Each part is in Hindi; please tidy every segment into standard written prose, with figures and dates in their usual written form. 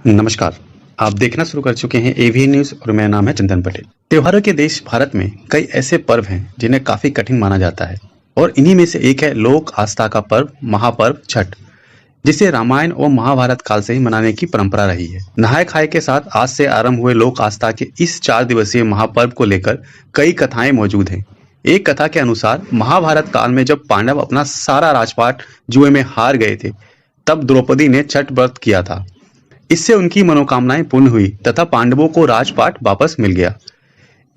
नमस्कार। आप देखना शुरू कर चुके हैं एवीएन न्यूज़ और मेरा नाम है चंदन पटेल। त्योहारों के देश भारत में कई ऐसे पर्व हैं जिन्हें काफ़ी कठिन माना जाता है और इन्हीं में से एक है लोक आस्था का पर्व महापर्व छठ, जिसे रामायण और महाभारत काल से ही मनाने की परंपरा रही है। नहाय खाए के साथ आज से आरंभ हुए लोक आस्था के इस 4 दिवसीय महापर्व को लेकर कई कथाएं मौजूद हैं। एक कथा के अनुसार महाभारत काल में जब पांडव अपना सारा राजपाट जुए में हार गए थे, तब द्रौपदी ने छठ व्रत किया था। इससे उनकी मनोकामनाएं पूर्ण हुई तथा पांडवों को राजपाट वापस मिल गया।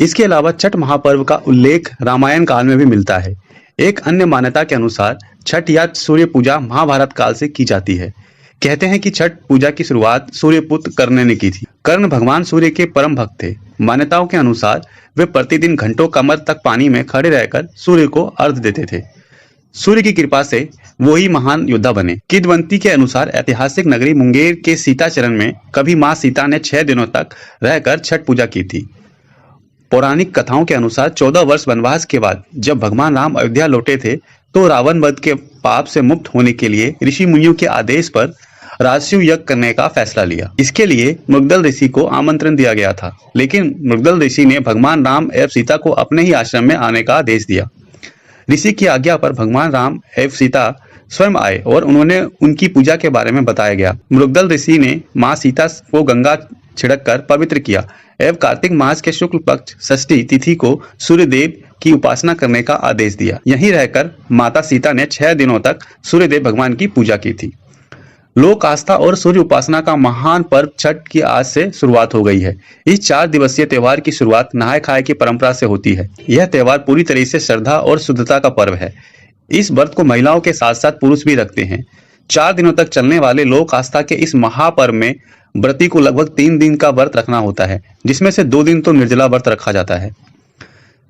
इसके अलावा छठ महापर्व का उल्लेख रामायण काल में भी मिलता है। एक अन्य मान्यता के अनुसार छठ या सूर्य पूजा महाभारत काल से की जाती है। कहते हैं कि छठ पूजा की शुरुआत सूर्यपुत्र कर्ण ने की थी। कर्ण भगवान सूर्य के परम भक्त थे। मान्यताओं के अनुसार वे प्रतिदिन घंटों कमर तक पानी में खड़े रहकर सूर्य को अर्घ्य देते थे। सूर्य की कृपा से वो ही महान योद्धा बने। किंवदंती के अनुसार ऐतिहासिक नगरी मुंगेर के सीताचरण में कभी मां सीता ने 6 दिनों तक रहकर छठ पूजा की थी। पौराणिक कथाओं के अनुसार 14 वर्ष वनवास के बाद जब भगवान राम अयोध्या लौटे थे, तो रावण वध के पाप से मुक्त होने के लिए ऋषि मुनियों के आदेश पर राजसूय यज्ञ करने का फैसला लिया। इसके लिए मृगदल ऋषि को आमंत्रण दिया गया था, लेकिन मृगदल ऋषि ने भगवान राम एवं सीता को अपने ही आश्रम में आने का आदेश दिया। ऋषि की आज्ञा पर भगवान राम एवं सीता स्वयं आए और उन्होंने उनकी पूजा के बारे में बताया गया। मृगदल ऋषि ने मां सीता को गंगा छिड़क कर पवित्र किया एवं कार्तिक मास के शुक्ल पक्ष षष्ठी तिथि को सूर्यदेव की उपासना करने का आदेश दिया। यहीं रहकर माता सीता ने 6 दिनों तक सूर्यदेव भगवान की पूजा की थी। लोक आस्था और सूर्य उपासना का महान पर्व छठ की आज से शुरुआत हो गई है। इस 4 दिवसीय त्योहार की शुरुआत नहाय खाए की परंपरा से होती है। यह त्योहार पूरी तरह से श्रद्धा और शुद्धता का पर्व है। इस व्रत को महिलाओं के साथ साथ पुरुष भी रखते हैं। 4 दिनों तक चलने वाले लोक आस्था के इस महापर्व में व्रती को लगभग 3 दिन का व्रत रखना होता है, जिसमें से 2 दिन तो निर्जला व्रत रखा जाता है।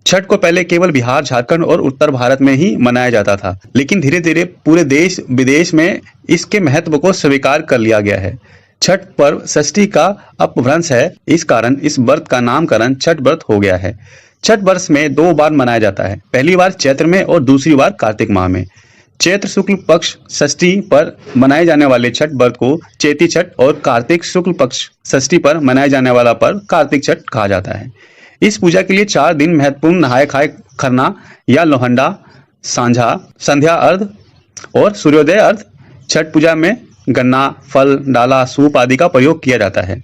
छठ को पहले केवल बिहार, झारखंड और उत्तर भारत में ही मनाया जाता था, लेकिन धीरे धीरे पूरे देश विदेश में इसके महत्व को स्वीकार कर लिया गया है। छठ पर्व षष्ठी का अपभ्रंश है, इस कारण इस व्रत का नामकरण छठ व्रत हो गया है। छठ वर्ष में 2 बार मनाया जाता है, पहली बार चैत्र में और दूसरी बार कार्तिक माह में। चैत्र शुक्ल पक्ष षष्ठी पर मनाए जाने वाले छठ व्रत को चैती छठ और कार्तिक शुक्ल पक्ष षष्ठी पर मनाए जाने वाला पर्व कार्तिक छठ कहा जाता है। इस पूजा के लिए 4 दिन महत्वपूर्ण नहाय खाए, खरना या लोहंडा, सांझा, संध्या अर्घ और सूर्योदय अर्घ। छठ पूजा में गन्ना, फल, डाला, सूप आदि का प्रयोग किया जाता है।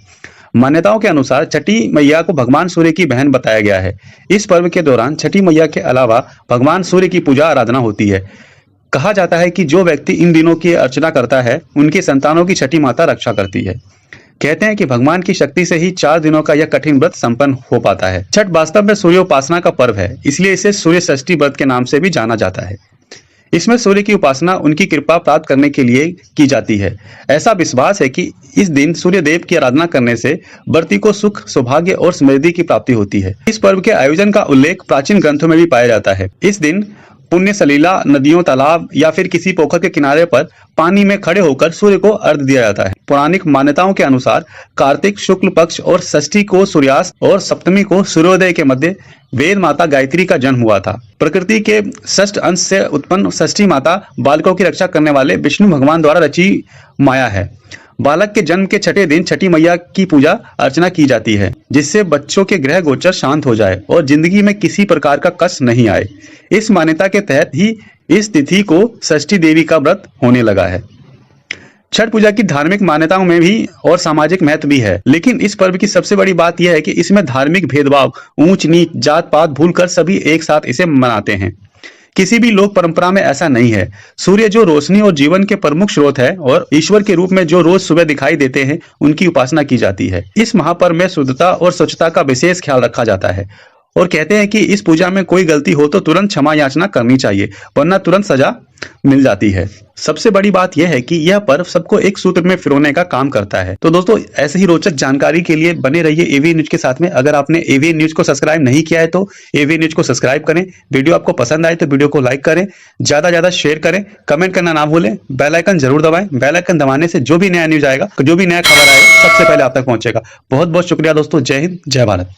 मान्यताओं के अनुसार छठी मैया को भगवान सूर्य की बहन बताया गया है। इस पर्व के दौरान छठी मैया के अलावा भगवान सूर्य की पूजा आराधना होती है। कहा जाता है कि जो व्यक्ति इन दिनों की अर्चना करता है, उनके संतानों की छठी माता रक्षा करती है। कहते हैं कि भगवान की शक्ति से ही 4 दिनों का यह कठिन व्रत संपन्न हो पाता है। छठ वास्तव में सूर्य उपासना का पर्व है, इसलिए इसे सूर्य षष्ठी व्रत के नाम से भी जाना जाता है। इसमें सूर्य की उपासना उनकी कृपा प्राप्त करने के लिए की जाती है। ऐसा विश्वास है कि इस दिन सूर्य देव की आराधना करने से व्रती को सुख, सौभाग्य और समृद्धि की प्राप्ति होती है। इस पर्व के आयोजन का उल्लेख प्राचीन ग्रंथों में भी पाया जाता है। इस दिन पुण्य सलीला, नदियों, तालाब या फिर किसी पोखर के किनारे पर पानी में खड़े होकर सूर्य को अर्घ्य दिया जाता है। पौराणिक मान्यताओं के अनुसार कार्तिक शुक्ल पक्ष और षष्ठी को सूर्यास्त और सप्तमी को सूर्योदय के मध्य वेद माता गायत्री का जन्म हुआ था। प्रकृति के षष्ठ अंश से उत्पन्न षष्ठी माता बालकों की रक्षा करने वाले विष्णु भगवान द्वारा रची माया है। बालक के जन्म के 6ठे दिन छठी मैया की पूजा अर्चना की जाती है, जिससे बच्चों के ग्रह गोचर शांत हो जाए और जिंदगी में किसी प्रकार का कष्ट नहीं आए। इस मान्यता के तहत ही इस तिथि को षष्ठी देवी का व्रत होने लगा है। छठ पूजा की धार्मिक मान्यताओं में भी और सामाजिक महत्व भी है, लेकिन इस पर्व की सबसे बड़ी बात यह है कि इसमें धार्मिक भेदभाव, ऊंच नीच, जात पात भूलकर सभी एक साथ इसे मनाते हैं। किसी भी लोक परंपरा में ऐसा नहीं है। सूर्य जो रोशनी और जीवन के प्रमुख स्रोत है और ईश्वर के रूप में जो रोज सुबह दिखाई देते हैं, उनकी उपासना की जाती है। इस महापर्व में शुद्धता और स्वच्छता का विशेष ख्याल रखा जाता है और कहते हैं कि इस पूजा में कोई गलती हो तो तुरंत क्षमा याचना करनी चाहिए, वरना तुरंत सजा मिल जाती है। सबसे बड़ी बात यह है कि यह पर्व सबको एक सूत्र में पिरोने का काम करता है। तो दोस्तों, ऐसे ही रोचक जानकारी के लिए बने रहिए एवीएन न्यूज के साथ में। अगर आपने एवीएन न्यूज को सब्सक्राइब नहीं किया है तो एवीएन न्यूज को सब्सक्राइब करें। वीडियो आपको पसंद आए तो वीडियो को लाइक करें, ज्यादा शेयर करें, कमेंट करना ना भूलें, बेल आइकन जरूर दबाएं। बेल आइकन दबाने से जो भी नया न्यूज आएगा, जो भी नया खबर आएगा, सबसे पहले आप तक पहुंचेगा। बहुत बहुत शुक्रिया दोस्तों। जय हिंद, जय भारत।